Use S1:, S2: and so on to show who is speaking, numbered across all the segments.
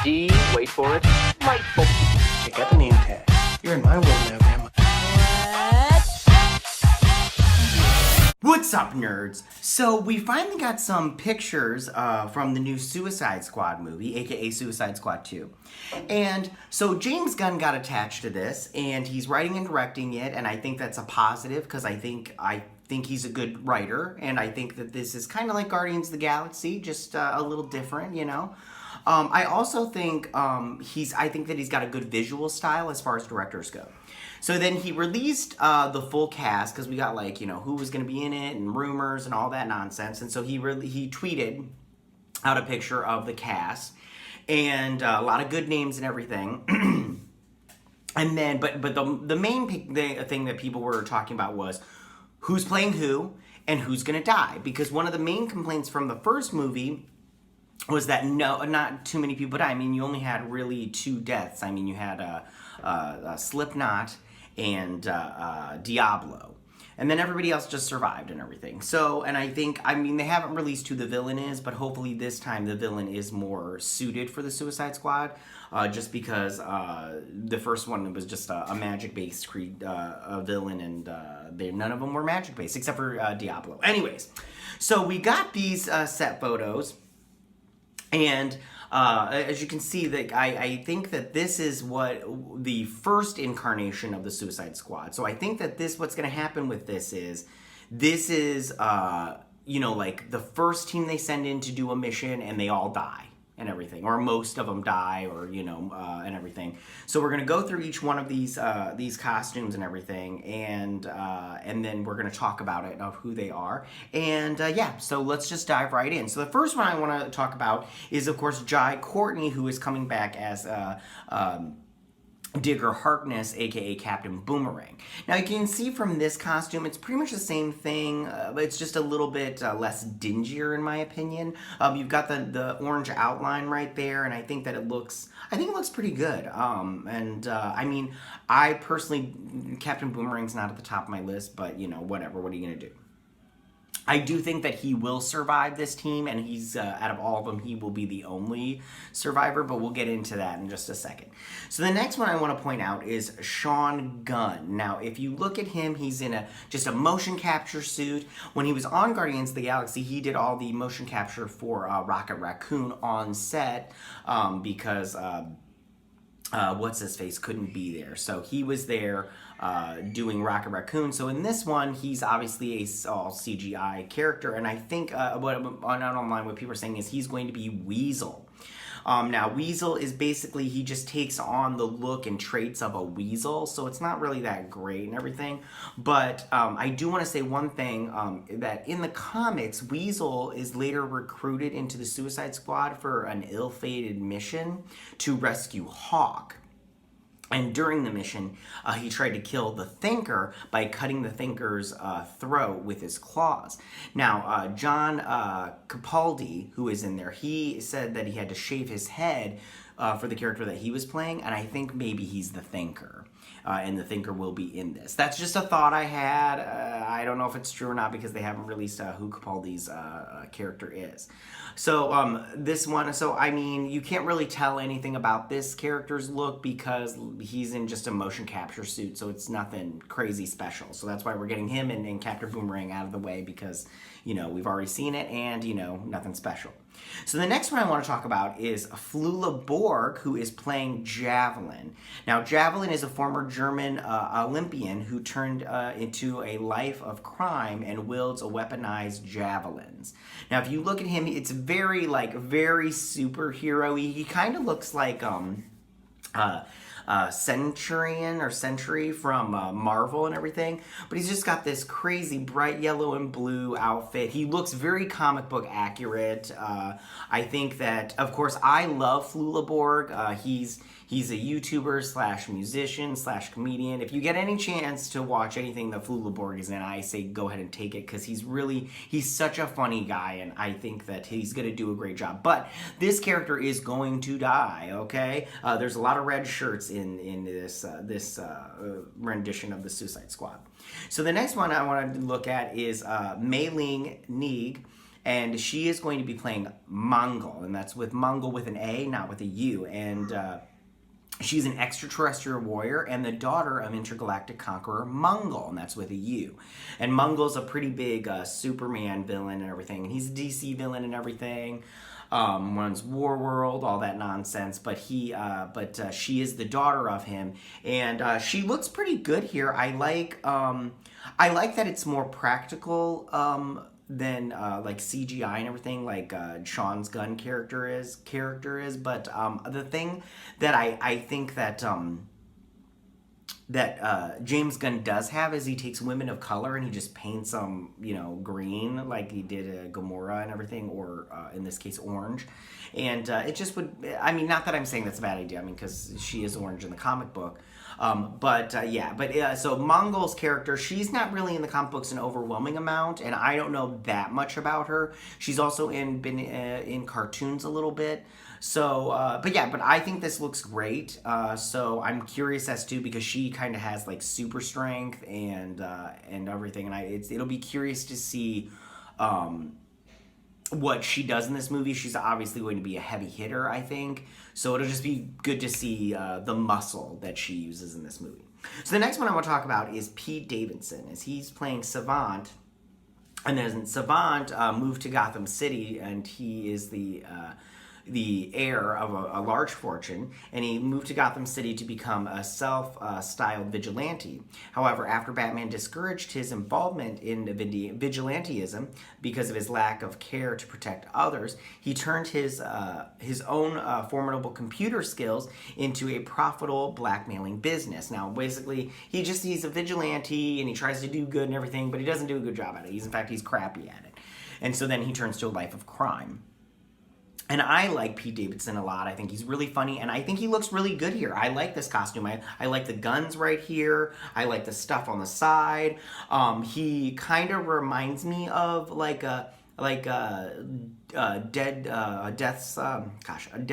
S1: D, wait for it, delightful.
S2: Check out the name tag. You're in my world now, Grandma.
S3: What's up, nerds? So we finally got some pictures from the new Suicide Squad movie, aka Suicide Squad 2. And so James Gunn got attached to this, and he's writing and directing it, and I think that's a positive, because I think he's a good writer, and I think that this is kind of like Guardians of the Galaxy, just a little different, you know? I also think I think that he's got a good visual style as far as directors go. So then he released the full cast, because we got, like, you know, who was going to be in it and rumors and all that nonsense. And so he tweeted out a picture of the cast and a lot of good names and everything. And then, but the main thing that people were talking about was who's playing who and who's going to die. Because one of the main complaints from the first movie was that not too many people died. I mean, you only had really 2 deaths. I mean, you had Slipknot and Diablo. And then everybody else just survived and everything. So, and I think, I mean, they haven't released who the villain is, but hopefully this time the villain is more suited for the Suicide Squad. Just because the first one was just a magic-based villain, and none of them were magic-based, except for Diablo. Anyways, so we got these set photos. And as you can see, that I think that this is what the first incarnation of the Suicide Squad. So I think that what's going to happen with this is, you know, like the first team they send in to do a mission and they all die and everything, or most of them die, or, you know, and everything. So we're going to go through each one of these costumes and everything, and then we're going to talk about it, of who they are. And yeah, so let's just dive right in. So the first one I want to talk about is, of course, Jai Courtney, who is coming back as Digger Harkness, aka Captain Boomerang. Now you can see from this costume, it's pretty much the same thing, but it's just a little bit less dingier in my opinion. You've got the orange outline right there, and I think that it looks pretty good. I mean, I personally, Captain Boomerang's not at the top of my list, but you know, whatever. What are you gonna do? I do think that he will survive this team, and he's, out of all of them, he will be the only survivor, but we'll get into that in just a second. So the next one I want to point out is Sean Gunn. Now, if you look at him, he's in just a motion capture suit. When he was on Guardians of the Galaxy, he did all the motion capture for Rocket Raccoon on set, because what's-his-face couldn't be there. So he was there doing Rocket Raccoon. So in this one, he's obviously all CGI character, and I think online what people are saying is he's going to be Weasel. Now, Weasel is basically, he just takes on the look and traits of a weasel, so it's not really that great and everything. But I do want to say one thing, that in the comics, Weasel is later recruited into the Suicide Squad for an ill-fated mission to rescue Hawk. And during the mission, he tried to kill the Thinker by cutting the Thinker's throat with his claws. Now, John Capaldi, who is in there, he said that he had to shave his head for the character that he was playing, and I think maybe he's the Thinker. And the Thinker will be in this. That's just a thought I had. I don't know if it's true or not, because they haven't released who Capaldi's character is. So this one, so I mean, you can't really tell anything about this character's look because he's in just a motion capture suit, so it's nothing crazy special. So that's why we're getting him and Captain Boomerang out of the way, because, you know, we've already seen it, and, you know, nothing special. So the next one I want to talk about is Flula Borg, who is playing Javelin. Now, Javelin is a former German Olympian who turned into a life of crime and wields a weaponized javelins. Now, if you look at him, it's very superhero-y. He kind of looks like Sentry from Marvel and everything, but he's just got this crazy bright yellow and blue outfit. He looks very comic book accurate. I think that, of course, I love Flula Borg. He's a YouTuber slash musician slash comedian. If you get any chance to watch anything that Flula Borg is in, I say go ahead and take it, because he's such a funny guy, and I think that he's going to do a great job. But this character is going to die, okay? There's a lot of red shirts in this rendition of the Suicide Squad. So the next one I want to look at is Mei Ling. and she is going to be playing Mongol, and that's with Mongol with an A, not with a U, and she's an extraterrestrial warrior and the daughter of intergalactic conqueror Mongol, and that's with a U. And Mongol's a pretty big Superman villain and everything, and he's a DC villain and everything. Runs Warworld, all that nonsense, but she is the daughter of him, and she looks pretty good here. I like that it's more practical than like CGI and everything, like James Gunn character is. But the thing that I think that James Gunn does have is he takes women of color and he just paints them, green, like he did Gamora and everything, or in this case, orange. And it just would, not that I'm saying that's a bad idea, because she is orange in the comic book. So Mongol's character, she's not really in the comic books an overwhelming amount, and I don't know that much about her. She's also been in cartoons a little bit. So, but I think this looks great. So I'm curious as to, because she kind of has like super strength and everything, and it'll be curious to see what she does in this movie. She's obviously going to be a heavy hitter, I think. So it'll just be good to see the muscle that she uses in this movie. So the next one I want to talk about is Pete Davidson, as he's playing Savant. And then Savant moved to Gotham City, and he is the heir of a large fortune, and he moved to Gotham City to become a self-styled vigilante. However, after Batman discouraged his involvement in vigilantism because of his lack of care to protect others, he turned his own formidable computer skills into a profitable blackmailing business. Now, basically, he's a vigilante, and he tries to do good and everything, but he doesn't do a good job at it. He's crappy at it. And so then he turns to a life of crime. And I like Pete Davidson a lot. I think he's really funny, and I think he looks really good here. I like this costume. I like the guns right here. I like the stuff on the side. He kind of reminds me of a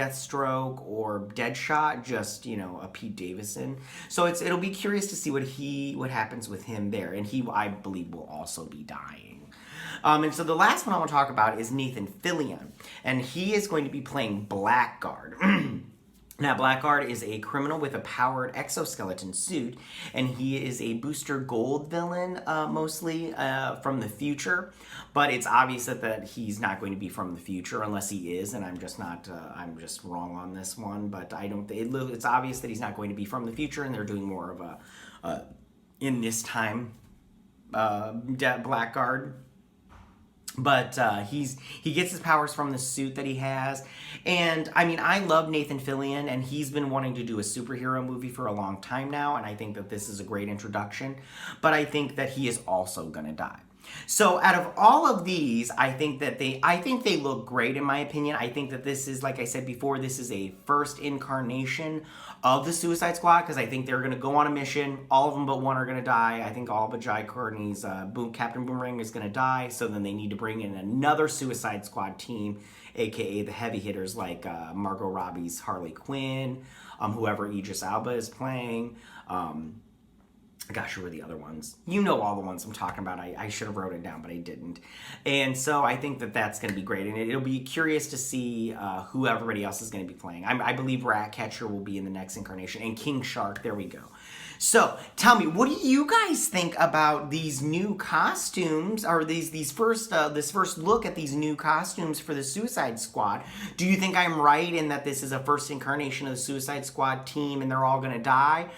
S3: Deathstroke or Deadshot, just a Pete Davidson. So it'll be curious to see what happens with him there, and he, I believe, will also be dying. And so the last one I want to talk about is Nathan Fillion, and he is going to be playing Blackguard. Now, Blackguard is a criminal with a powered exoskeleton suit, and he is a Booster Gold villain, mostly from the future. But it's obvious that he's not going to be from the future, unless he is, and I'm just wrong on this one. But it's obvious that he's not going to be from the future, and they're doing more of a in this time Blackguard. But he gets his powers from the suit that he has. And, I love Nathan Fillion, and he's been wanting to do a superhero movie for a long time now, and I think that this is a great introduction. But I think that he is also going to die. So out of all of these, I think they look great in my opinion. I think that this is, like I said before, this is a first incarnation of the Suicide Squad, because I think they're going to go on a mission. All of them but one are going to die. I think all but Jai Courtney's Captain Boomerang is going to die, so then they need to bring in another Suicide Squad team, aka the heavy hitters like Margot Robbie's Harley Quinn, whoever Idris Elba is playing. Gosh, who were the other ones? You know all the ones I'm talking about. I should have wrote it down, but I didn't. And so I think that that's going to be great. And it'll be curious to see who everybody else is going to be playing. I believe Ratcatcher will be in the next incarnation. And King Shark, there we go. So, tell me, what do you guys think about these new costumes, or this first look at these new costumes for the Suicide Squad? Do you think I'm right in that this is a first incarnation of the Suicide Squad team and they're all going to die?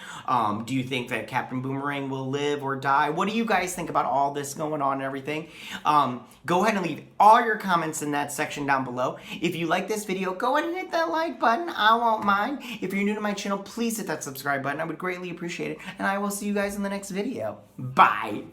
S3: Do you think that Captain Boomerang will live or die? What do you guys think about all this going on and everything? Go ahead and leave all your comments in that section down below. If you like this video, go ahead and hit that like button. I won't mind. If you're new to my channel, please hit that subscribe button. I would greatly appreciate it. And I will see you guys in the next video. Bye!